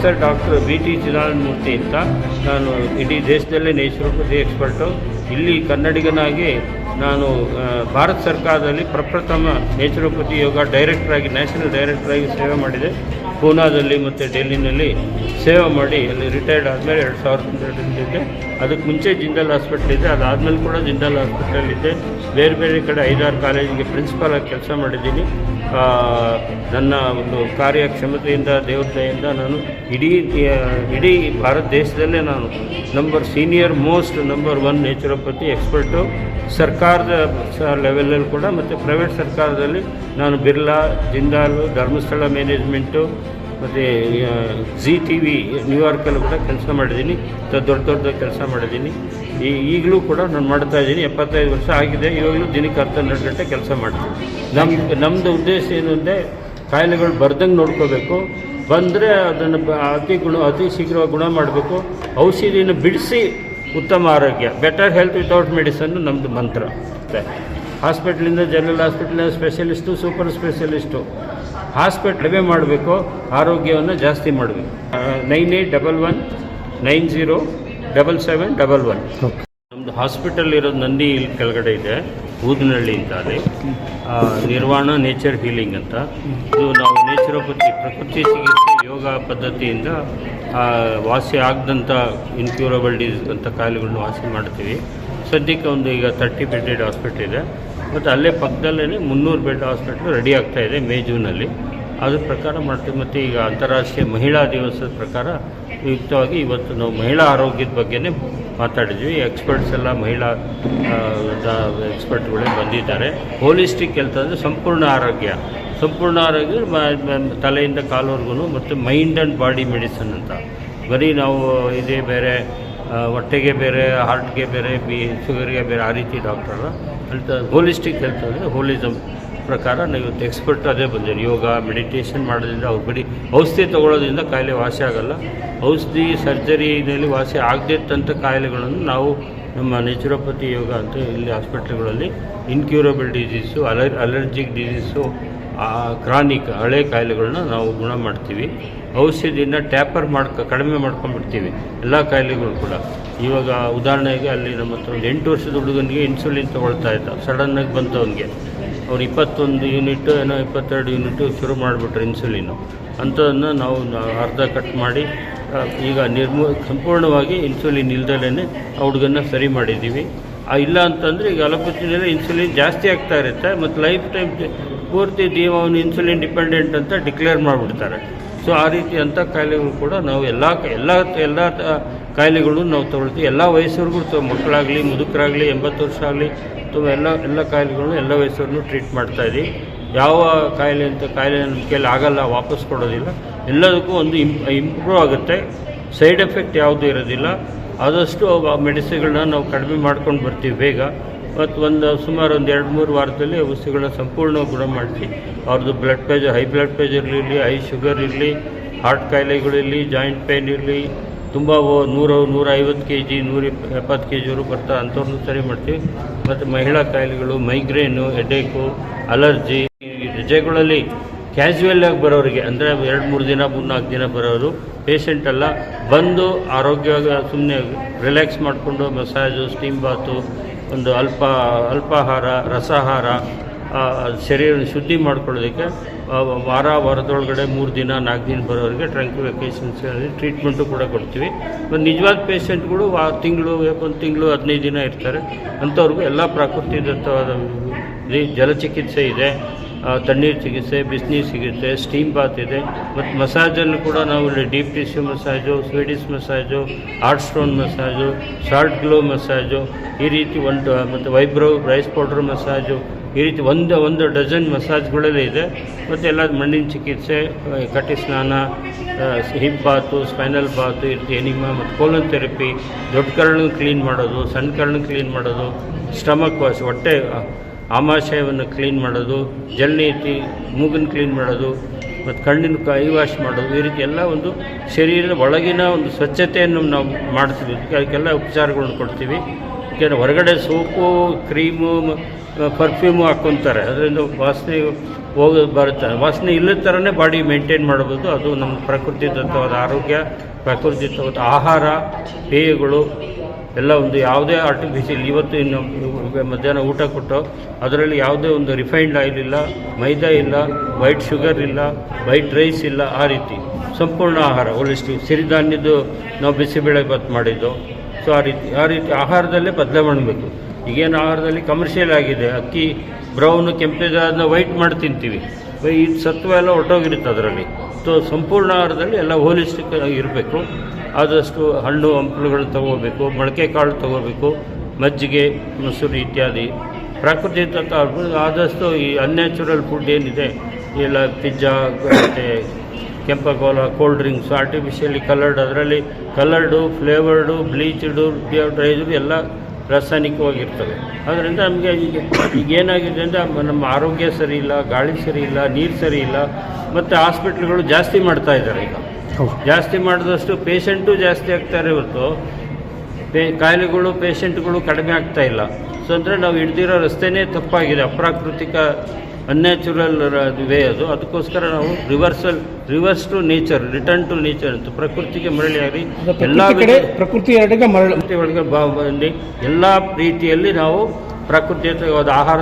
Sir, doctor BT Chidanandamurthy ಅಂತ. ನಾನು ಇಡೀ ದೇಶದಲ್ಲೇ ನೇಚುರೋಪತಿ ಎಕ್ಸ್ಪರ್ಟು. ಇಲ್ಲಿ ಕನ್ನಡಿಗನಾಗಿ ನಾನು ಭಾರತ ಸರ್ಕಾರದಲ್ಲಿ ಪ್ರಪ್ರಥಮ ನೇಚುರೋಪತಿ ಯೋಗ ಡೈರೆಕ್ಟ್ರಾಗಿ, ನ್ಯಾಷನಲ್ ಡೈರೆಕ್ಟ್ರಾಗಿ ಸೇವೆ ಮಾಡಿದೆ. ಪೂನಾದಲ್ಲಿ ಮತ್ತು ಡೆಲ್ಲಿನಲ್ಲಿ ಸೇವೆ ಮಾಡಿ ಅಲ್ಲಿ ರಿಟೈರ್ಡ್ ಆದಮೇಲೆ 2002 ಅದಕ್ಕೆ ಮುಂಚೆ ಜಿಂದಾಲ್ ಹಾಸ್ಪಿಟ್ಲ್ ಇದೆ. ಅದಾದಮೇಲೆ ಕೂಡ ಜಿಂದಾಲ್ ಹಾಸ್ಪಿಟಲಿದ್ದೆ. ಬೇರೆ ಬೇರೆ ಕಡೆ 5-6 ಕಾಲೇಜಿಗೆ ಪ್ರಿನ್ಸಿಪಾಲಾಗಿ ಕೆಲಸ ಮಾಡಿದ್ದೀನಿ. ನನ್ನ ಒಂದು ಕಾರ್ಯಕ್ಷಮತೆಯಿಂದ, ದೇವ್ರ ದಯೆಯಿಂದ ನಾನು ಇಡೀ ಭಾರತ ದೇಶದಲ್ಲೇ ನಾನು ಸೀನಿಯರ್ ಮೋಸ್ಟ್ ನಂಬರ್ 1 ನೇಚುರೋಪತಿ ಎಕ್ಸ್ಪರ್ಟು. ಸರ್ಕಾರದ ಲೆವೆಲಲ್ಲಿ ಕೂಡ ಮತ್ತು ಪ್ರೈವೇಟ್ ಸರ್ಕಾರದಲ್ಲಿ ನಾನು ಬಿರ್ಲಾ, ಜಿಂದಾಲು, ಧರ್ಮಸ್ಥಳ ಮ್ಯಾನೇಜ್ಮೆಂಟು ಮತ್ತು ZTV ನ್ಯೂಯಾರ್ಕಲ್ಲೂ ಕೂಡ ಕೆಲಸ ಮಾಡಿದ್ದೀನಿ. ದೊಡ್ಡ ಕೆಲಸ ಮಾಡಿದ್ದೀನಿ. ಈಗಲೂ ಕೂಡ ನಾನು ಮಾಡ್ತಾಯಿದ್ದೀನಿ. 75 ವರ್ಷ ಆಗಿದೆ. ಇವಾಗಲೂ ದಿನಕ್ಕೆ 12 ಗಂಟೆ ಕೆಲಸ ಮಾಡ್ತೀನಿ. ನಮ್ಮದು ಉದ್ದೇಶ ಏನು ಅಂದರೆ, ಕಾಯಿಲೆಗಳು ಬರ್ದಂಗೆ ನೋಡ್ಕೋಬೇಕು. ಬಂದರೆ ಅದನ್ನು ಅತಿ ಶೀಘ್ರವಾಗಿ ಗುಣ ಮಾಡಬೇಕು. ಔಷಧಿಯನ್ನು ಬಿಡಿಸಿ ಉತ್ತಮ ಆರೋಗ್ಯ, ಬೆಟರ್ ಹೆಲ್ತ್ ವಿತೌಟ್ ಮೆಡಿಸನ್ನು ನಮ್ಮದು ಮಂತ್ರ. ಹಾಸ್ಪಿಟ್ಲಿಂದ, ಜನರಲ್ ಹಾಸ್ಪಿಟ್ಲಿಂದ ಸ್ಪೆಷಲಿಸ್ಟು, ಸೂಪರ್ ಸ್ಪೆಷಲಿಸ್ಟು ಹಾಸ್ಪಿಟ್ಲಿಗೆ ಮಾಡಬೇಕು. ಆರೋಗ್ಯವನ್ನು ಜಾಸ್ತಿ ಮಾಡಬೇಕು. 9811 907711. ನಮ್ಮದು ಹಾಸ್ಪಿಟಲ್ ಇರೋದು ನಂದಿ ಇಲ್ಲಿ ಕೆಳಗಡೆ ಇದೆ, ಊದನಹಳ್ಳಿ ಅಂತ. ಅಲ್ಲಿ ನಿರ್ವಾಣ ನೇಚರ್ ಹೀಲಿಂಗ್ ಅಂತ. ಇದು ನಾವು ನೇಚುರೋಪತಿ, ಪ್ರಕೃತಿ ಚಿಕಿತ್ಸೆ ಯೋಗ ಪದ್ಧತಿಯಿಂದ ವಾಸಿ ಆಗದಂಥ ಇನ್ಕ್ಯೂರಬಲ್ ಡಿಸೀಸ್ ಅಂತ ಕಾಯಿಲೆಗಳನ್ನ ವಾಸಿ ಮಾಡ್ತೀವಿ. ಸದ್ಯಕ್ಕೆ ಈಗ 30 ಬೆಡ್ಡೆಡ್ ಹಾಸ್ಪಿಟ್ಲ್ ಇದೆ. ಮತ್ತು ಅಲ್ಲೇ ಪಕ್ಕದಲ್ಲೇ 300 ಬೆಡ್ ಹಾಸ್ಪಿಟ್ಲು ರೆಡಿ ಆಗ್ತಾಯಿದೆ ಮೇ-ಜೂನಲ್ಲಿ. ಅದ್ರ ಪ್ರಕಾರ ಮಾಡ್ತೀವಿ. ಮತ್ತು ಈಗ ಅಂತಾರಾಷ್ಟ್ರೀಯ ಮಹಿಳಾ ದಿವಸದ ಪ್ರಕಾರ ಯುಕ್ತವಾಗಿ ಇವತ್ತು ನಾವು ಮಹಿಳಾ ಆರೋಗ್ಯದ ಬಗ್ಗೆನೇ ಮಾತಾಡಿದ್ವಿ. ಎಕ್ಸ್ಪರ್ಟ್ಸ್ ಎಲ್ಲ ಮಹಿಳಾ ಎಕ್ಸ್ಪರ್ಟ್ಗಳೇ ಬಂದಿದ್ದಾರೆ. ಹೋಲಿಸ್ಟಿಕ್ ಹೆಲ್ತ್ ಅಂದರೆ ಸಂಪೂರ್ಣ ಆರೋಗ್ಯ, ತಲೆಯಿಂದ ಕಾಲವರೆಗೂ, ಮತ್ತು ಮೈಂಡ್ ಆ್ಯಂಡ್ ಬಾಡಿ ಮೆಡಿಸನ್ ಅಂತ. ಬರೀ ನಾವು ಇದೇ ಬೇರೆ, ಹೊಟ್ಟೆಗೆ ಬೇರೆ, ಹಾರ್ಟ್ಗೆ ಬೇರೆ, ಶುಗರ್ಗೆ ಬೇರೆ, ಆ ರೀತಿ ಡಾಕ್ಟರ್ ಹೋಲಿಸ್ಟಿಕ್ ಹೆಲ್ತ್ ಅಂದರೆ ಹೋಲಿಸಮ್ ಪ್ರಕಾರ ನಾವು ಇವತ್ತು ಎಕ್ಸ್ಪರ್ಟ್ ಅದೇ ಬಂದಿರಿ. ಯೋಗ, ಮೆಡಿಟೇಷನ್ ಮಾಡೋದ್ರಿಂದ, ಅವ್ರು ಬರೀ ಔಷಧಿ ತೊಗೊಳೋದ್ರಿಂದ ಕಾಯಿಲೆ ವಾಸಿ ಆಗೋಲ್ಲ. ಔಷಧಿ ಸರ್ಜರಿನಲ್ಲಿ ವಾಸಿ ಆಗದಿದ್ದಂಥ ಕಾಯಿಲೆಗಳನ್ನು ನಾವು ನಮ್ಮ ನೇಚುರೋಪತಿ ಯೋಗ ಅಂತ ಇಲ್ಲಿ ಹಾಸ್ಪಿಟ್ಲ್ಗಳಲ್ಲಿ incurable disease, allergic disease, chronic ಹಳೆ ಕಾಯಿಲೆಗಳನ್ನ ನಾವು ಗುಣ ಮಾಡ್ತೀವಿ. ಔಷಧಿನ ಟ್ಯಾಪರ್ ಕಡಿಮೆ ಮಾಡ್ಕೊಂಡ್ಬಿಡ್ತೀವಿ ಎಲ್ಲ ಕಾಯಿಲೆಗಳು ಕೂಡ. ಇವಾಗ ಉದಾಹರಣೆಗೆ ಅಲ್ಲಿ ನಮ್ಮ ಹತ್ರ ಒಂದು 8 ವರ್ಷದ ಹುಡುಗನಿಗೆ ಇನ್ಸುಲಿನ್ ತೊಗೊಳ್ತಾ ಇದ್ದ. ಸಡನ್ನಾಗಿ ಬಂತವನಿಗೆ, ಅವ್ರು 21 ಯೂನಿಟ್ ಏನೋ 22 ಯೂನಿಟು ಶುರು ಮಾಡಿಬಿಟ್ರು ಇನ್ಸುಲಿನ್ನು. ಅಂಥದನ್ನು ನಾವು ಅರ್ಧ ಕಟ್ ಮಾಡಿ ಈಗ ಸಂಪೂರ್ಣವಾಗಿ ಇನ್ಸುಲಿನ್ ಇಲ್ದಲೇ ಆ ಹುಡುಗನ್ನ ಸರಿ ಮಾಡಿದ್ದೀವಿ. ಇಲ್ಲ ಅಂತಂದರೆ ಈಗ ಅಲೋಪತಿನಲ್ಲಿ ಇನ್ಸುಲಿನ್ ಜಾಸ್ತಿ ಆಗ್ತಾ ಇರುತ್ತೆ, ಮತ್ತು ಲೈಫ್ ಟೈಮ್ ಪೂರ್ತಿ ಅವನು ಇನ್ಸುಲಿನ್ ಡಿಪೆಂಡೆಂಟ್ ಅಂತ ಡಿಕ್ಲೇರ್ ಮಾಡಿಬಿಡ್ತಾರೆ. ಸೊ ಆ ರೀತಿ ಅಂಥ ಕಾಯಿಲೆಗಳು ಕೂಡ ನಾವು ಎಲ್ಲ ಕಾಯಿಲೆಗಳು ನಾವು ತೊಗೊಳ್ತೀವಿ. ಎಲ್ಲ ವಯಸ್ಸವ್ರಿಗೂ ಮಕ್ಕಳಾಗಲಿ, ಮುದುಕರಾಗಲಿ, 80 ವರ್ಷ ಆಗಲಿ, ಎಲ್ಲ ಕಾಯಿಲೆಗಳನ್ನು ಎಲ್ಲ ವಯಸ್ಸವ್ರನ್ನೂ ಟ್ರೀಟ್ ಮಾಡ್ತಾಯಿದ್ದೀವಿ. ಯಾವ ಕಾಯಿಲೆ ನಮ್ಮ ಕೈಲಿ ಆಗಲ್ಲ, ವಾಪಸ್ ಕೊಡೋದಿಲ್ಲ. ಎಲ್ಲದಕ್ಕೂ ಒಂದು ಇಂಪ್ರೂವ್ ಆಗುತ್ತೆ. ಸೈಡ್ ಎಫೆಕ್ಟ್ ಯಾವುದೂ ಇರೋದಿಲ್ಲ. ಆದಷ್ಟು ಮೆಡಿಸಿನ್ಗಳನ್ನ ನಾವು ಕಡಿಮೆ ಮಾಡ್ಕೊಂಡು ಬರ್ತೀವಿ ಬೇಗ. ಮತ್ತು ಸುಮಾರು 2-3 ವಾರದಲ್ಲಿ ಔಷಧಿಗಳನ್ನ ಸಂಪೂರ್ಣ ಗುಣ ಮಾಡಿಸಿ ಅವ್ರದ್ದು blood pressure, high blood pressure ಇರಲಿ, ಹೈ ಶುಗರ್ ಇರಲಿ, ಹಾರ್ಟ್ ಕಾಯಿಲೆಗಳಿರಲಿ, ಜಾಯಿಂಟ್ ಪೇಯ್ನ್ ಇರಲಿ, ತುಂಬ 100-150 kg 170 kgವರೆಗೂ ಬರ್ತಾ ಅಂಥವ್ರನ್ನೂ ಸರಿ ಮಾಡ್ತೀವಿ. ಮತ್ತು ಮಹಿಳಾ ಕಾಯಿಲೆಗಳು, ಮೈಗ್ರೇನು, ಹೆಡೇಕು, ಅಲರ್ಜಿ, ರಜೆಗಳಲ್ಲಿ ಕ್ಯಾಶುವಲಾಗಿ ಬರೋರಿಗೆ, ಅಂದರೆ 2-3 ದಿನ 3-4 ದಿನ ಬರೋರು ಪೇಷಂಟ್ ಎಲ್ಲ ಬಂದು ಆರೋಗ್ಯವಾಗಿ ಸುಮ್ಮನೆ ರಿಲ್ಯಾಕ್ಸ್ ಮಾಡಿಕೊಂಡು ಮಸಾಜು, ಸ್ಟೀಮ್ ಬಾತು, ಒಂದು ಅಲ್ಪಾಹಾರ, ರಸಾಹಾರ, ಶರೀರ ಶುದ್ಧಿ ಮಾಡ್ಕೊಳ್ಳೋದಕ್ಕೆ ವಾರದೊಳಗಡೆ 3 ದಿನ 4 ದಿನ ಬರೋರಿಗೆ ಟ್ರಂಕ್ ವೆಕೇಷನ್ಸ್ ಟ್ರೀಟ್ಮೆಂಟು ಕೂಡ ಕೊಡ್ತೀವಿ. ಮತ್ತು ನಿಜವಾದ ಪೇಷಂಟ್ಗಳು 1 ತಿಂಗಳು 15 ದಿನ ಇರ್ತಾರೆ. ಅಂಥವ್ರಿಗೂ ಎಲ್ಲ ಪ್ರಾಕೃತಿಕವಾದ ಜಲಚಿಕಿತ್ಸೆ ಇದೆ, ತಣ್ಣೀರು ಚಿಕಿತ್ಸೆ, ಬಿಸಿನೀರು ಸಿಗುತ್ತೆ, ಸ್ಟೀಮ್ ಬಾತ್ ಇದೆ. ಮತ್ತು ಮಸಾಜಲ್ಲಿ ಕೂಡ ನಾವು deep tissue massage, Swedish massage, heart stone massage, salt glow massage, ಈ ರೀತಿ ಮತ್ತು ವೈಬ್ರೋ ರೈಸ್ ಪೌಡ್ರ್ ಮಸಾಜು, ಈ ರೀತಿ ಒಂದು ಡಜನ್ ಮಸಾಜ್ಗಳಲ್ಲೇ ಇದೆ. ಮತ್ತು ಎಲ್ಲ ಮಣ್ಣಿನ ಚಿಕಿತ್ಸೆ, ಕಟಿ ಸ್ನಾನ, ಹಿಪ್ ಬಾತು, ಸ್ಪೈನಲ್ ಬಾತು, ಈ ರೀತಿ ಎನಿಮಾ ಮತ್ತು ಕೋಲನ್ ಥೆರಪಿ, ದೊಡ್ಡ ಕರಳು ಕ್ಲೀನ್ ಮಾಡೋದು, ಸಣ್ಣ ಕರಳು ಕ್ಲೀನ್ ಮಾಡೋದು, ಸ್ಟಮಕ್ ವಾಶ್, ಹೊಟ್ಟೆ ಆಮಾಶಯವನ್ನು ಕ್ಲೀನ್ ಮಾಡೋದು, ಜಲ್ನೀತಿ, ಮೂಗನ್ನು ಕ್ಲೀನ್ ಮಾಡೋದು, ಮತ್ತು ಕಣ್ಣಿನ ಐ ವಾಶ್ ಮಾಡೋದು, ಈ ರೀತಿ ಎಲ್ಲ ಒಂದು ಶರೀರದ ಒಳಗಿನ ಒಂದು ಸ್ವಚ್ಛತೆಯನ್ನು ನಾವು ಮಾಡ್ತೀವಿ. ಅದಕ್ಕೆಲ್ಲ ಉಪಚಾರಗಳನ್ನು ಕೊಡ್ತೀವಿ. ಯಾಕೆಂದರೆ ಹೊರಗಡೆ ಸೋಪು ಕ್ರೀಮು ಪರ್ಫ್ಯೂಮು ಹಾಕ್ಕೊತಾರೆ, ಅದರಿಂದ ವಾಸನೆ ಬರುತ್ತೆ. ವಾಸನೆ ಇಲ್ಲದ ಥರನೇ ಬಾಡಿ ಮೇಂಟೈನ್ ಮಾಡ್ಬೋದು. ಅದು ನಮ್ಮ ಪ್ರಕೃತಿದತ್ತವಾದ ಆರೋಗ್ಯ, ಪ್ರಕೃತಿದತ್ತವಾದ ಆಹಾರ, ಪೇಯಗಳು ಎಲ್ಲ ಒಂದು ಯಾವುದೇ ಆರ್ಟಿಫಿಷಿಯಲ್. ಇವತ್ತು ಇನ್ನು ಮಧ್ಯಾಹ್ನ ಊಟ ಕೊಟ್ಟು ಅದರಲ್ಲಿ ಯಾವುದೇ ಒಂದು ರಿಫೈನ್ಡ್ ಆಯಿಲ್ ಇಲ್ಲ, ಮೈದಾ ಇಲ್ಲ, ವೈಟ್ ಶುಗರ್ ಇಲ್ಲ, ವೈಟ್ ರೈಸ್ ಇಲ್ಲ, ಆ ರೀತಿ ಸಂಪೂರ್ಣ ಆಹಾರ ಹೋಲಿಸ್ಟಿಕ್. ಸಿರಿಧಾನ್ಯದ್ದು ನಾವು ಬಿಸಿಬೇಳೆ ಭಾತ್ ಮಾಡಿದ್ದು. ಸೊ ಆ ರೀತಿ ಆಹಾರದಲ್ಲೇ ಬದಲಾವಣೆ ಮಾಡಬೇಕು. ಈಗೇನು ಆಹಾರದಲ್ಲಿ ಕಮರ್ಷಿಯಲ್ ಆಗಿದೆ, ಅಕ್ಕಿ ಬ್ರೌನು ಕೆಂಪಿದಾದನ್ನ ವೈಟ್ ಮಾಡಿ ತಿಂತೀವಿ, ಈ ಸತ್ವ ಎಲ್ಲ ಹೊರಟೋಗಿರುತ್ತೆ ಅದರಲ್ಲಿ. ಸೊ ಸಂಪೂರ್ಣ ಆಹಾರದಲ್ಲಿ ಎಲ್ಲ ಹೋಲಿಸ್ಟಿಕ್ ಇರಬೇಕು. ಆದಷ್ಟು ಹಣ್ಣು ಹಂಪಲುಗಳು ತೊಗೋಬೇಕು, ಮೊಳಕೆ ಕಾಳು ತೊಗೋಬೇಕು, ಮಜ್ಜಿಗೆ, ಮೊಸರು ಇತ್ಯಾದಿ ಪ್ರಾಕೃತಿಕ. ಆದಷ್ಟು ಈ ಅನ್ಯಾಚುರಲ್ ಫುಡ್ ಏನಿದೆ, ಎಲ್ಲ ಪಿಜ್ಜಾ ಮತ್ತು ಕೆಂಪಗೋಲ, ಕೋಲ್ಡ್ ಡ್ರಿಂಕ್ಸ್, ಆರ್ಟಿಫಿಷಿಯಲಿ ಕಲರ್ಡ್, ಅದರಲ್ಲಿ ಕಲರ್ಡು, ಫ್ಲೇವರ್ಡು, ಬ್ಲೀಚ್ಡು, ಡಿಹೈಡ್ರೈಸ್ಡು ಎಲ್ಲ ರಾಸಾಯನಿಕವಾಗಿರ್ತವೆ. ಅದರಿಂದ ನಮಗೆ ಈಗೇನಾಗಿದೆ ಅಂದರೆ ನಮ್ಮ ಆರೋಗ್ಯ ಸರಿ ಇಲ್ಲ, ಗಾಳಿ ಸರಿ ಇಲ್ಲ, ನೀರು ಸರಿ ಇಲ್ಲ, ಮತ್ತು ಹಾಸ್ಪಿಟ್ಲ್ಗಳು ಜಾಸ್ತಿ ಮಾಡ್ತಾ ಇದ್ದಾರೆ. ಈಗ ಜಾಸ್ತಿ ಮಾಡಿದಷ್ಟು ಪೇಷಂಟು ಜಾಸ್ತಿ ಆಗ್ತಾರೆ ಹೊರತು ಕಾಯಿಲೆಗಳು ಪೇಷಂಟ್ಗಳು ಕಡಿಮೆ ಆಗ್ತಾ ಇಲ್ಲ. ಸೊ ಅಂದರೆ ನಾವು ಹಿಡ್ದಿರೋ ರಸ್ತೆನೇ ತಪ್ಪಾಗಿದೆ, ಅಪ್ರಾಕೃತಿಕ ಅನ್ಯಾಚುರಲ್ ವೇ ಅದು. ಅದಕ್ಕೋಸ್ಕರ ನಾವು reverse to nature, return to nature ಅಂತ ಪ್ರಕೃತಿಗೆ ಮರಳಿಯಾಗಿ ಎಲ್ಲ ಪ್ರಕೃತಿ ಒಳಗೆ ಬಂದು ಎಲ್ಲ ರೀತಿಯಲ್ಲಿ ನಾವು ಪ್ರಕೃತಿಯುತವಾದ ಆಹಾರ